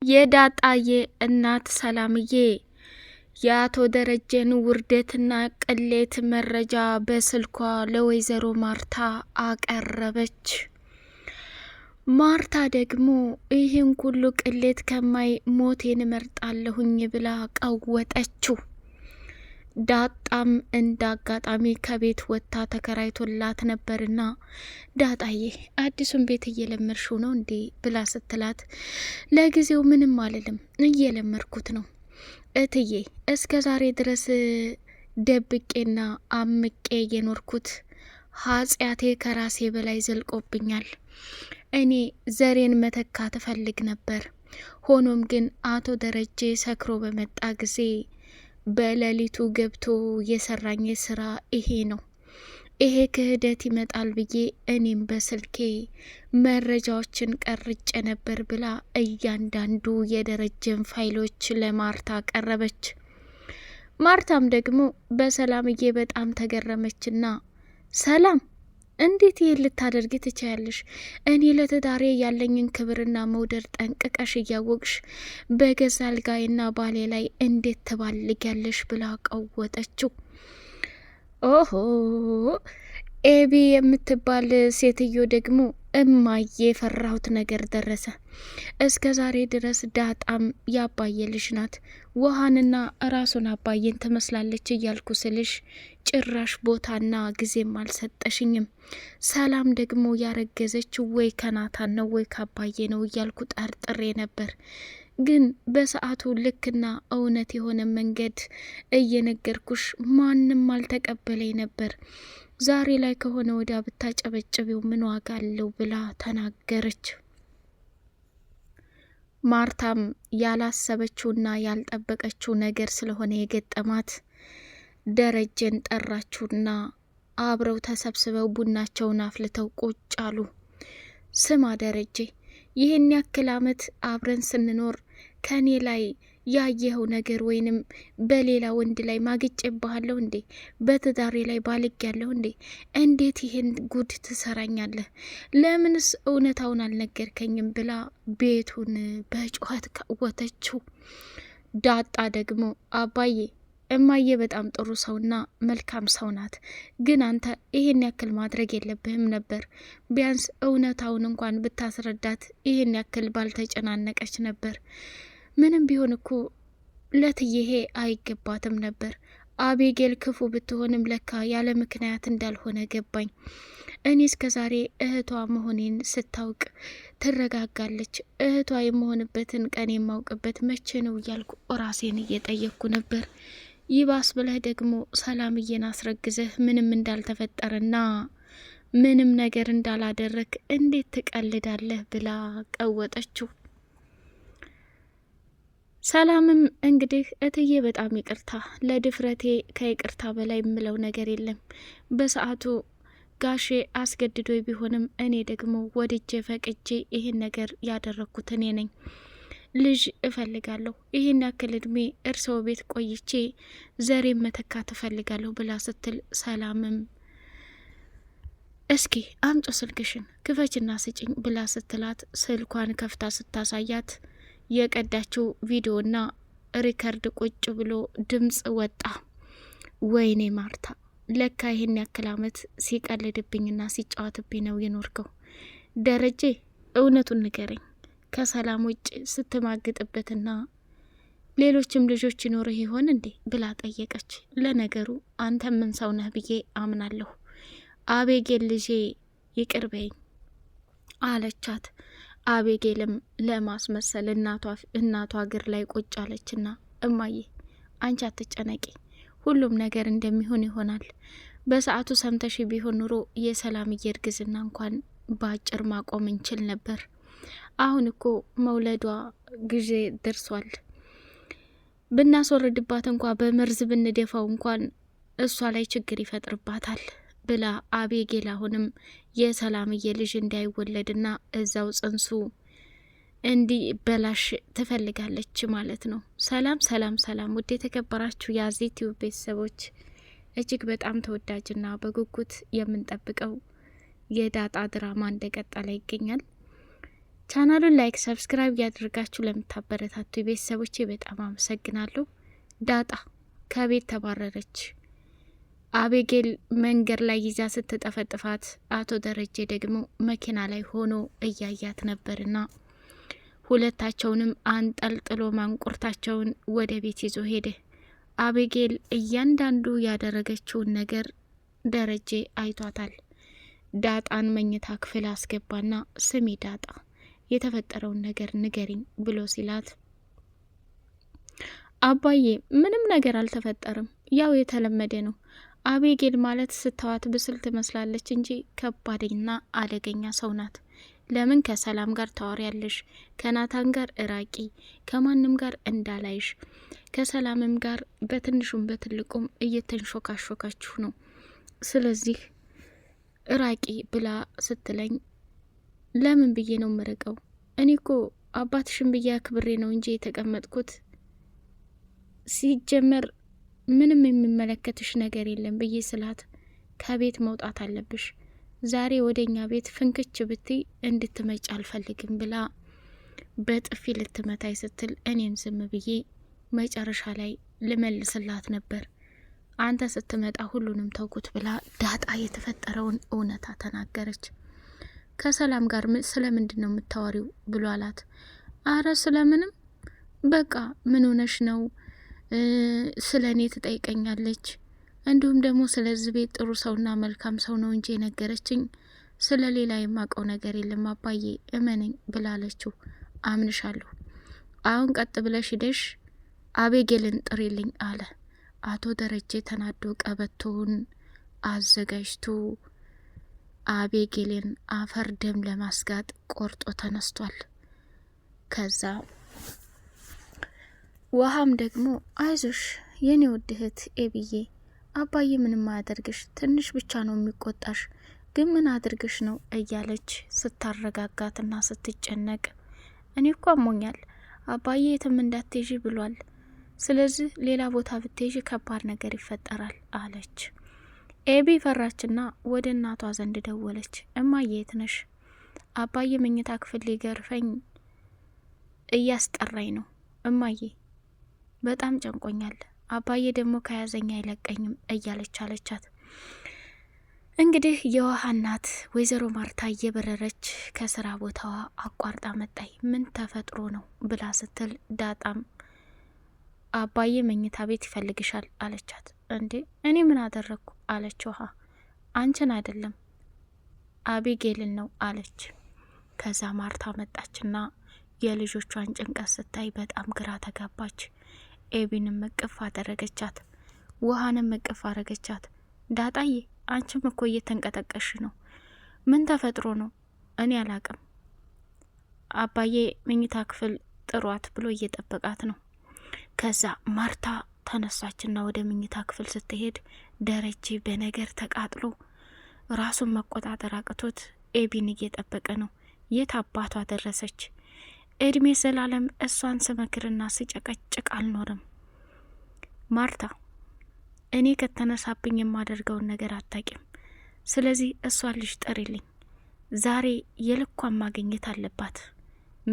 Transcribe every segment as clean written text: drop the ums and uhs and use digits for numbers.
የዳጣዬ እናት ሰላምዬ የአቶ ደረጀን ውርደትና ቅሌት መረጃ በስልኳ ለወይዘሮ ማርታ አቀረበች። ማርታ ደግሞ ይህን ሁሉ ቅሌት ከማይ ሞቴን እመርጣለሁኝ ብላ ቀወጠችው። ዳጣም እንዳጋጣሚ ከቤት ወጥታ ተከራይቶላት ነበርና ዳጣዬ አዲሱን ቤት እየለመድሽው ነው እንዴ ብላ ስትላት ለጊዜው ምንም አልልም እየለመድኩት ነው እትዬ፣ እስከ ዛሬ ድረስ ደብቄና አምቄ የኖርኩት ኃጢአቴ ከራሴ በላይ ዘልቆብኛል። እኔ ዘሬን መተካት እፈልግ ነበር። ሆኖም ግን አቶ ደረጀ ሰክሮ በመጣ ጊዜ በሌሊቱ ገብቶ የሰራኝ ስራ ይሄ ነው። ይሄ ክህደት ይመጣል ብዬ እኔም በስልኬ መረጃዎችን ቀርጬ ነበር ብላ እያንዳንዱ የደረጀን ፋይሎች ለማርታ ቀረበች። ማርታም ደግሞ በሰላምዬ በጣም ተገረመችና ሰላም እንዴት ይሄን ልታደርጊ ትችያለሽ? እኔ ለትዳሬ ያለኝን ክብርና መውደድ ጠንቅቀሽ እያወቅሽ በገዛ አልጋዬና ባሌ ላይ እንዴት ትባልጊያለሽ ብላ ቀወጠችው። ኦሆ ኤቢ የምትባል ሴትዮ ደግሞ እማዬ የፈራሁት ነገር ደረሰ። እስከ ዛሬ ድረስ ዳጣም ያባየ ልጅ ናት፣ ውሃንና ራሱን አባዬን ትመስላለች እያልኩ ስልሽ ጭራሽ ቦታና ጊዜም አልሰጠሽኝም። ሰላም ደግሞ ያረገዘች ወይ ከናታን ነው ወይ ካባዬ ነው እያልኩ ጠርጥሬ ነበር። ግን በሰዓቱ ልክና እውነት የሆነ መንገድ እየነገርኩሽ ማንም አልተቀበለኝ ነበር። ዛሬ ላይ ከሆነ ወዲያ ብታጨበጭቢው ምን ዋጋ አለው ብላ ተናገረች። ማርታም ያላሰበችውና ያልጠበቀችው ነገር ስለሆነ የገጠማት ደረጀን ጠራችውና አብረው ተሰብስበው ቡናቸውን አፍልተው ቁጭ አሉ። ስማ ደረጀ፣ ይህን ያክል አመት አብረን ስንኖር ከኔ ላይ ያየኸው ነገር ወይንም በሌላ ወንድ ላይ ማግጬብሃለሁ እንዴ? በትዳሬ ላይ ባልጌያለሁ እንዴ? እንዴት ይሄን ጉድ ትሰራኛለህ? ለምንስ እውነታውን አልነገርከኝም? ብላ ቤቱን በጩኸት ቀወተችው። ዳጣ ደግሞ አባዬ እማዬ በጣም ጥሩ ሰውና መልካም ሰው ናት፣ ግን አንተ ይሄን ያክል ማድረግ የለብህም ነበር። ቢያንስ እውነታውን እንኳን ብታስረዳት ይሄን ያክል ባልተጨናነቀች ነበር። ምንም ቢሆን እኮ ለትዬሄ አይገባትም ነበር። አቤጌል ክፉ ብትሆንም ለካ ያለ ምክንያት እንዳልሆነ ገባኝ። እኔ እስከ ዛሬ እህቷ መሆኔን ስታውቅ ትረጋጋለች። እህቷ የመሆንበትን ቀን የማውቅበት መቼ ነው እያልኩ ራሴን እየጠየቅኩ ነበር። ይባስ ብለህ ደግሞ ሰላምዬን አስረግዘህ ምንም እንዳልተፈጠረና ምንም ነገር እንዳላደረክ እንዴት ትቀልዳለህ ብላ ቀወጠችው። ሰላምም እንግዲህ እትዬ በጣም ይቅርታ፣ ለድፍረቴ ከይቅርታ በላይ የምለው ነገር የለም። በሰዓቱ ጋሼ አስገድዶ ቢሆንም እኔ ደግሞ ወድጄ ፈቅጄ ይህን ነገር ያደረግኩት እኔ ነኝ። ልጅ እፈልጋለሁ፣ ይህን ያክል እድሜ እርስዎ ቤት ቆይቼ ዘሬን መተካት እፈልጋለሁ ብላ ስትል ሰላምም እስኪ አምጮ ስልክሽን ክፈችና ስጭኝ ብላ ስትላት ስልኳን ከፍታ ስታሳያት የቀዳችው ቪዲዮና ሪከርድ ቁጭ ብሎ ድምጽ ወጣ። ወይኔ ማርታ፣ ለካ ይህን ያክል አመት ሲቀልድብኝና ሲጫወትብኝ ነው የኖርከው። ደረጀ እውነቱን ንገረኝ፣ ከሰላም ውጭ ስትማግጥበትና ሌሎችም ልጆች ይኖርህ ይሆን እንዴ ብላ ጠየቀች። ለነገሩ አንተ ምን ሰው ነህ ብዬ አምናለሁ። አቤጌል ልጄ ይቅር በይኝ አለቻት። አቤጌልም ለማስመሰል እናቷ እግር ላይ ቁጭ አለችና እማዬ አንቺ አትጨነቂ፣ ሁሉም ነገር እንደሚሆን ይሆናል። በሰዓቱ ሰምተሽ ቢሆን ኑሮ የሰላምዬ እርግዝና እንኳን በአጭር ማቆም እንችል ነበር። አሁን እኮ መውለዷ ጊዜ ደርሷል። ብናስወርድባት እንኳን በመርዝ ብንደፋው እንኳን እሷ ላይ ችግር ይፈጥርባታል ብላ አቤጌል አሁንም የሰላምዬ ልጅ እንዳይወለድና እዛው ጽንሱ እንዲበላሽ ትፈልጋለች ማለት ነው። ሰላም ሰላም ሰላም! ውድ የተከበራችሁ የአዜቲው ቤተሰቦች እጅግ በጣም ተወዳጅና በጉጉት የምንጠብቀው የዳጣ ድራማ እንደቀጠለ ይገኛል። ቻናሉን ላይክ፣ ሰብስክራይብ ያድርጋችሁ ለምታበረታቱ ቤተሰቦቼ በጣም አመሰግናለሁ። ዳጣ ከቤት ተባረረች። አቤጌል መንገድ ላይ ይዛ ስትጠፈጥፋት አቶ ደረጀ ደግሞ መኪና ላይ ሆኖ እያያት ነበርና ሁለታቸውንም አንጠልጥሎ ማንቁርታቸውን ወደ ቤት ይዞ ሄደ። አቤጌል እያንዳንዱ ያደረገችውን ነገር ደረጀ አይቷታል። ዳጣን መኝታ ክፍል አስገባና ስሚ ዳጣ የተፈጠረውን ነገር ንገሪኝ ብሎ ሲላት አባዬ ምንም ነገር አልተፈጠረም፣ ያው የተለመደ ነው። አቤጌል ማለት ስተዋት ብስል ትመስላለች እንጂ ከባድና አደገኛ ሰው ናት። ለምን ከሰላም ጋር ታወሪያለሽ? ከናታን ጋር እራቂ፣ ከማንም ጋር እንዳላይሽ። ከሰላምም ጋር በትንሹም በትልቁም እየተንሾካሾካችሁ ነው። ስለዚህ እራቂ ብላ ስትለኝ ለምን ብዬ ነው ምርቀው? እኔ እኮ አባትሽን ብዬ አክብሬ ነው እንጂ የተቀመጥኩት። ሲጀመር ምንም የሚመለከትሽ ነገር የለም ብዬ ስላት ከቤት መውጣት አለብሽ፣ ዛሬ ወደኛ ቤት ፍንክች ብትይ እንድትመጭ አልፈልግም ብላ በጥፊ ልትመታይ ስትል እኔም ዝም ብዬ መጨረሻ ላይ ልመልስላት ነበር። አንተ ስትመጣ ሁሉንም ተውኩት ብላ ዳጣ የተፈጠረውን እውነታ ተናገረች። ከሰላም ጋር ስለምንድን ነው የምታወሪው ብሎ አላት። አረ ስለምንም፣ በቃ ምን ሆነሽ ነው? ስለ እኔ ትጠይቀኛለች። እንዲሁም ደግሞ ስለዚህ ቤት ጥሩ ሰውና መልካም ሰው ነው እንጂ የነገረችኝ ስለ ሌላ የማውቀው ነገር የለም አባዬ እመነኝ ብላለችው። አምንሻለሁ። አሁን ቀጥ ብለሽ ሂደሽ አቤጌልን ጥሪልኝ አለ። አቶ ደረጀ ተናዶ ቀበቶውን አዘጋጅቶ አቤጌልን አፈር ደም ለማስጋጥ ቆርጦ ተነስቷል። ከዛ ውሃም ደግሞ አይዞሽ የኔ ውድ እህት ኤብዬ፣ አባዬ ምንም አያደርግሽ፣ ትንሽ ብቻ ነው የሚቆጣሽ፣ ግን ምን አድርግሽ ነው እያለች ስታረጋጋትና ስትጨነቅ፣ እኔ እኮ አሞኛል አባዬ የትም እንዳትይዥ ብሏል፣ ስለዚህ ሌላ ቦታ ብትይዥ ከባድ ነገር ይፈጠራል አለች። ኤቢ ፈራችና ወደ እናቷ ዘንድ ደወለች። እማዬ የት ነሽ? አባዬ መኝታ ክፍል ሊገርፈኝ እያስጠራኝ ነው እማዬ፣ በጣም ጨንቆኛል፣ አባዬ ደግሞ ከያዘኝ አይለቀኝም እያለች አለቻት። እንግዲህ የውሃ እናት ወይዘሮ ማርታ እየበረረች ከስራ ቦታዋ አቋርጣ መጣይ። ምን ተፈጥሮ ነው ብላ ስትል ዳጣም አባዬ መኝታ ቤት ይፈልግሻል አለቻት። እንዴ እኔ ምን አደረግኩ አለች ውሃ። አንቺን አይደለም አቤጌልን ነው አለች። ከዛ ማርታ መጣችና የልጆቿን ጭንቀት ስታይ በጣም ግራ ተጋባች። ኤቢንም እቅፍ አደረገቻት፣ ውሃንም እቅፍ አደረገቻት። ዳጣዬ አንቺም እኮ እየተንቀጠቀሽ ነው፣ ምን ተፈጥሮ ነው? እኔ አላቅም፣ አባዬ መኝታ ክፍል ጥሯት ብሎ እየጠበቃት ነው። ከዛ ማርታ ተነሳችና ወደ መኝታ ክፍል ስትሄድ ደረጀ በነገር ተቃጥሎ ራሱን መቆጣጠር አቅቶት ኤቢን እየጠበቀ ነው። የት አባቷ ደረሰች? እድሜ ዘላለም እሷን ስመክርና ስጨቀጭቅ አልኖርም። ማርታ እኔ ከተነሳብኝ የማደርገውን ነገር አታቂም። ስለዚህ እሷን ልጅ ጠሪልኝ፣ ዛሬ የልኳን ማግኘት አለባት።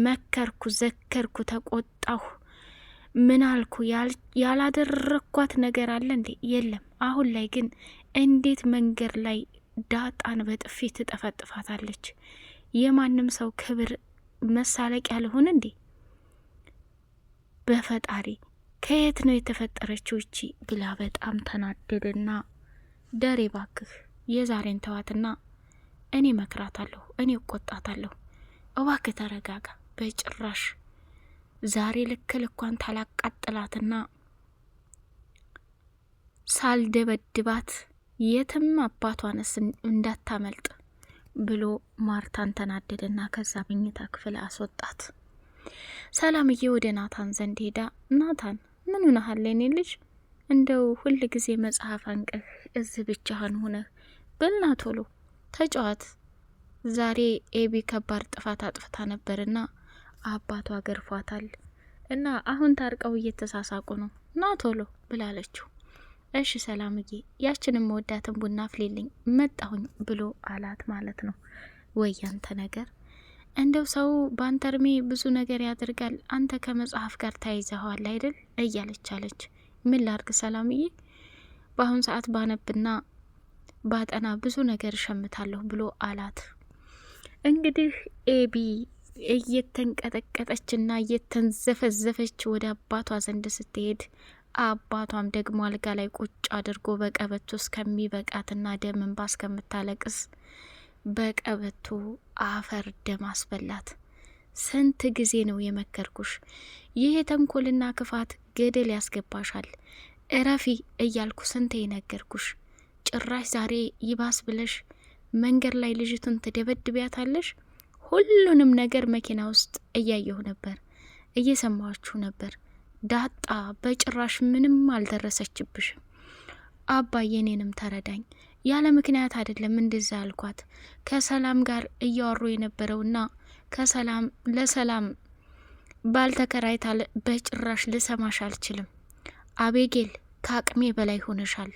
መከርኩ፣ ዘከርኩ፣ ተቆጣሁ፣ ምን አልኩ? ያላደረኳት ነገር አለ እንዴ? የለም። አሁን ላይ ግን እንዴት መንገድ ላይ ዳጣን በጥፊ ትጠፈጥፋታለች? የማንም ሰው ክብር መሳለቅ ያልሆን እንዴ? በፈጣሪ ከየት ነው የተፈጠረችው እቺ ብላ በጣም ተናደደና ደሬ ባክህ የዛሬን ተዋትና እኔ መክራታለሁ፣ እኔ እቆጣታለሁ፣ እባክህ ተረጋጋ። በጭራሽ ዛሬ ልክ ልኳን ታላቃጥላትና ሳልደበድባት የትም አባቷንስ እንዳታመልጥ ብሎ ማርታን ተናደደና ከዛ መኝታ ክፍል አስወጣት። ሰላምዬ ወደ ናታን ዘንድ ሄዳ ናታን ምን ሆነሃል የኔ ልጅ? እንደው ሁል ጊዜ መጽሐፍ አንቀህ እዚህ ብቻህን ሆነህ በልና ቶሎ ተጫዋት። ዛሬ ኤቢ ከባድ ጥፋት አጥፍታ ነበርና አባቷ ገርፏታል እና አሁን ታርቀው እየተሳሳቁ ነው፣ ና ቶሎ ብላለችው። እሺ ሰላምዬ ያችንም ወዳትን ቡና አፍሊልኝ መጣሁኝ ብሎ አላት ማለት ነው። ወይ ያንተ ነገር እንደው ሰው ባንተ እድሜ ብዙ ነገር ያደርጋል፣ አንተ ከመጽሐፍ ጋር ተያይዘዋል አይደል እያለች አለች። ምን ላርግ ሰላምዬ፣ በአሁን ሰዓት ባነብና ባጠና ብዙ ነገር እሸምታለሁ ብሎ አላት። እንግዲህ ኤቢ እየተንቀጠቀጠችና እየተንዘፈዘፈች ወደ አባቷ ዘንድ ስትሄድ አባቷም ደግሞ አልጋ ላይ ቁጭ አድርጎ በቀበቶ እስከሚበቃትና ደም እንባ እስከምታለቅስ በቀበቶ አፈር ደም አስበላት። ስንት ጊዜ ነው የመከርኩሽ? ይህ ተንኮልና ክፋት ገደል ያስገባሻል፣ እረፊ እያልኩ ስንት የነገርኩሽ? ጭራሽ ዛሬ ይባስ ብለሽ መንገድ ላይ ልጅቱን ትደበድቢያታለሽ። ሁሉንም ነገር መኪና ውስጥ እያየሁ ነበር፣ እየሰማችሁ ነበር። ዳጣ በጭራሽ ምንም አልደረሰችብሽም። አባዬ እኔንም ተረዳኝ። ያለ ምክንያት አይደለም እንደዛ ያልኳት። ከሰላም ጋር እያወሩ የነበረውና ከሰላም ለሰላም ባልተከራይታ በጭራሽ ልሰማሽ አልችልም። አቤጌል ከአቅሜ በላይ ሆነሻል።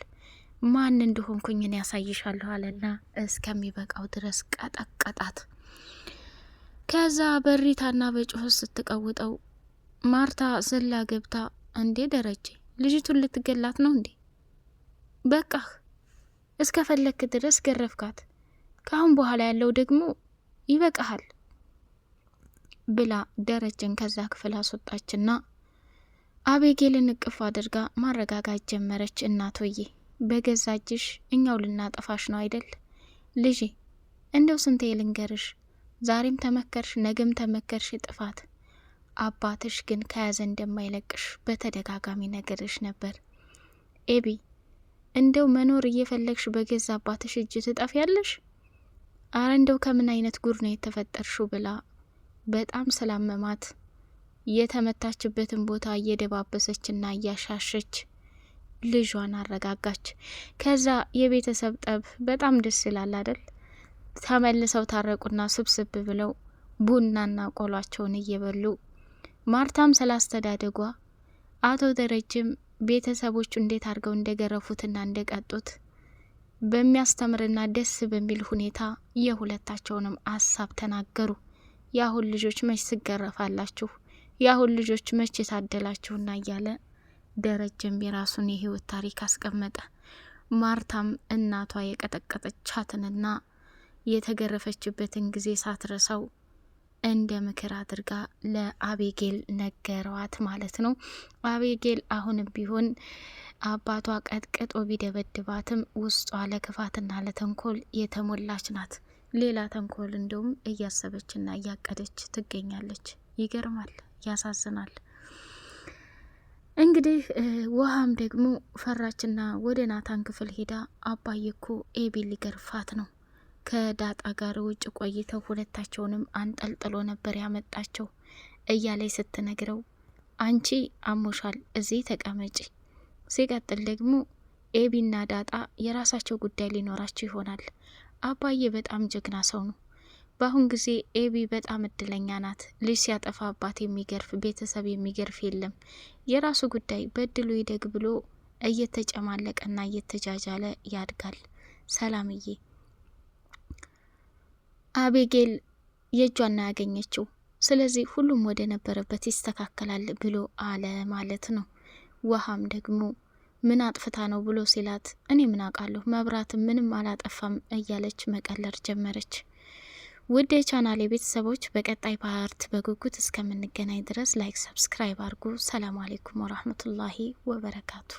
ማን እንደሆንኩኝ እኔ ያሳይሻለሁ አለና እስከሚበቃው ድረስ ቀጠቀጣት። ከዛ በሪታና በጩኸት ስትቀውጠው ማርታ ዘላ ገብታ እንዴ ደረጀ ልጅቱን ልትገላት ነው እንዴ? በቃህ እስከ ፈለክ ድረስ ገረፍካት፣ ካሁን በኋላ ያለው ደግሞ ይበቃሃል ብላ ደረጀን ከዛ ክፍል አስወጣችና አቤጌልን እቅፍ አድርጋ ማረጋጋት ጀመረች። እናቶዬ በገዛ እጅሽ እኛው ልናጠፋሽ ነው አይደል ልጄ? እንደው ስንቴ ልንገርሽ፣ ዛሬም ተመከርሽ ነገም ተመከርሽ ጥፋት። አባትሽ ግን ከያዘ እንደማይለቅሽ በተደጋጋሚ ነገርሽ ነበር። ኤቢ እንደው መኖር እየፈለግሽ በገዛ አባትሽ እጅ ትጠፊያለሽ? አረ እንደው ከምን አይነት ጉር ነው የተፈጠርሽው ብላ በጣም ስላመማት የተመታችበትን ቦታ እየደባበሰችና እያሻሸች ልጇን አረጋጋች። ከዛ የቤተሰብ ጠብ በጣም ደስ ይላል አይደል? ተመልሰው ታረቁና ስብስብ ብለው ቡናና ቆሏቸውን እየበሉ ማርታም ስላስተዳደጓ አቶ ደረጀም ቤተሰቦቹ እንዴት አድርገው እንደገረፉትና እንደቀጡት በሚያስተምርና ደስ በሚል ሁኔታ የሁለታቸውንም ሀሳብ ተናገሩ። የአሁን ልጆች መች ስገረፋላችሁ፣ የአሁን ልጆች መች የታደላችሁና እያለ ደረጀም የራሱን የህይወት ታሪክ አስቀመጠ። ማርታም እናቷ የቀጠቀጠቻትንና የተገረፈችበትን ጊዜ ሳትረሳው እንደ ምክር አድርጋ ለአቤጌል ነገረዋት ማለት ነው። አቤጌል አሁንም ቢሆን አባቷ ቀጥቅጦ ቢደበድባትም ውስጧ ለክፋትና ለተንኮል የተሞላች ናት። ሌላ ተንኮል እንደውም እያሰበችና እያቀደች ትገኛለች። ይገርማል፣ ያሳዝናል። እንግዲህ ውሃም ደግሞ ፈራችና ወደ ናታን ክፍል ሄዳ አባዬ እኮ ኤቢ ሊገርፋት ነው፣ ከዳጣ ጋር ውጭ ቆይተው ሁለታቸውንም አንጠልጥሎ ነበር ያመጣቸው እያለች ስትነግረው አንቺ አሞሻል፣ እዚህ ተቀመጪ። ሲቀጥል ደግሞ ኤቢና ዳጣ የራሳቸው ጉዳይ ሊኖራቸው ይሆናል። አባዬ በጣም ጀግና ሰው ነው። በአሁን ጊዜ ኤቢ በጣም እድለኛ ናት። ልጅ ሲያጠፋ አባት የሚገርፍ ቤተሰብ የሚገርፍ የለም። የራሱ ጉዳይ በድሉ ይደግ ብሎ እየተጨማለቀና እየተጃጃለ ያድጋል። ሰላምዬ አቤጌል የእጇና ያገኘችው፣ ስለዚህ ሁሉም ወደ ነበረበት ይስተካከላል ብሎ አለ ማለት ነው። ውሃም ደግሞ ምን አጥፍታ ነው ብሎ ሲላት እኔ ምን አውቃለሁ መብራትም ምንም አላጠፋም እያለች መቀለር ጀመረች። ውድ የቻናሌ ቤተሰቦች በቀጣይ ፓርት በጉጉት እስከምንገናኝ ድረስ ላይክ፣ ሰብስክራይብ አድርጉ። ሰላም አሌይኩም ወራህመቱላሂ ወበረካቱ።